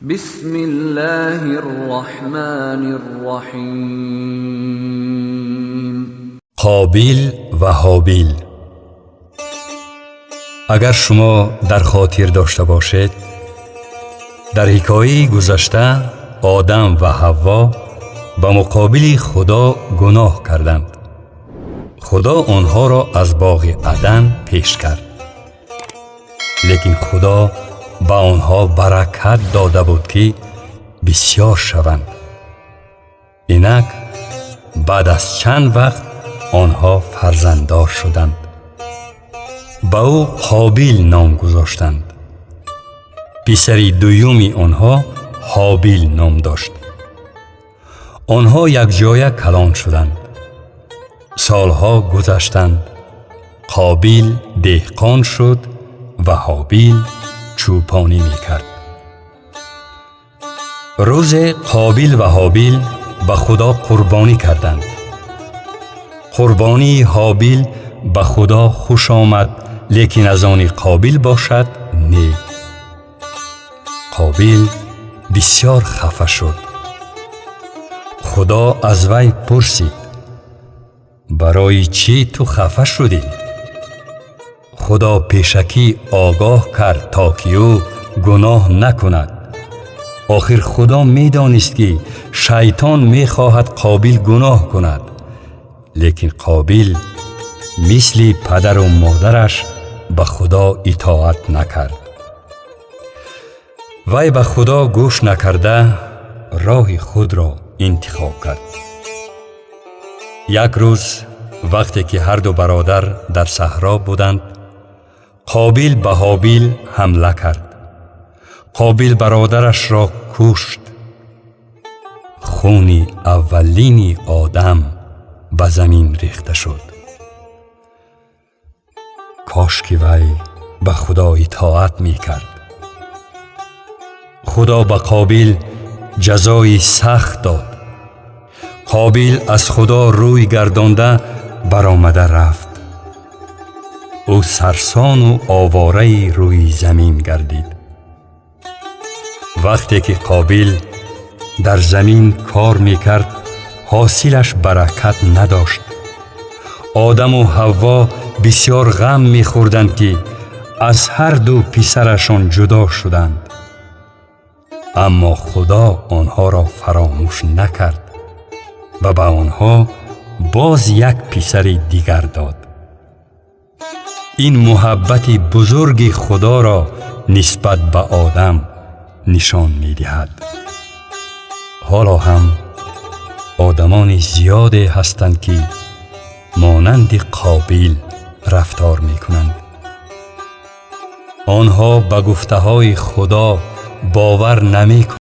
بسم الله الرحمن الرحیم. قابیل و هابیل. اگر شما در خاطر داشته باشید، در حکایه گذشته آدم و حوا به مقابل خدا گناه کردند. خدا آنها را از باغ عدن پیش کرد، لیکن خدا به آنها برکت داده بود که بسیار شوند. اینک بعد از چند وقت آنها فرزنددار شدند. به او قابیل نام گذاشتند. پسری دویمی آنها هابیل نام داشت. آنها یک جای کلان شدند. سالها گذشتند. قابیل دهقان شد و هابیل چوپانی میکرد. روز قابیل و هابیل به خدا قربانی کردند. قربانی هابیل به خدا خوش آمد، لیکن از آن قابیل باشد نه. قابیل بسیار خفه شد. خدا از وی پرسید: برای چی تو خفه شدی؟ خدا پیشکی آگاه کرد تا که او گناه نکند. آخر خدا می دانست که شیطان می خواهد قابیل گناه کند، لیکن قابیل مثل پدر و مادرش به خدا اطاعت نکرد. وی به خدا گوش نکرده راه خود را انتخاب کرد. یک روز وقتی که هر دو برادر در صحرا بودند، قابیل به هابیل حمله کرد. قابیل برادرش را کشت. خون اولین آدم به زمین ریخته شد. کاش که وی به خدا اطاعت می کرد. خدا به قابیل جزای سخت داد. قابیل از خدا روی گردانده برآمده رفت. او سرسان و آواره روی زمین گردید. وقتی که قابیل در زمین کار میکرد، حاصلش برکت نداشت. آدم و حوا بسیار غم میخوردند که از هر دو پسرشان جدا شدند. اما خدا آنها را فراموش نکرد و به آنها باز یک پسر دیگر داد. این محبت بزرگ خدا را نسبت به آدم نشان می دهد. حالا هم آدمان زیاده هستند که مانند قابیل رفتار می کنند. آنها به گفته های خدا باور نمی کنند.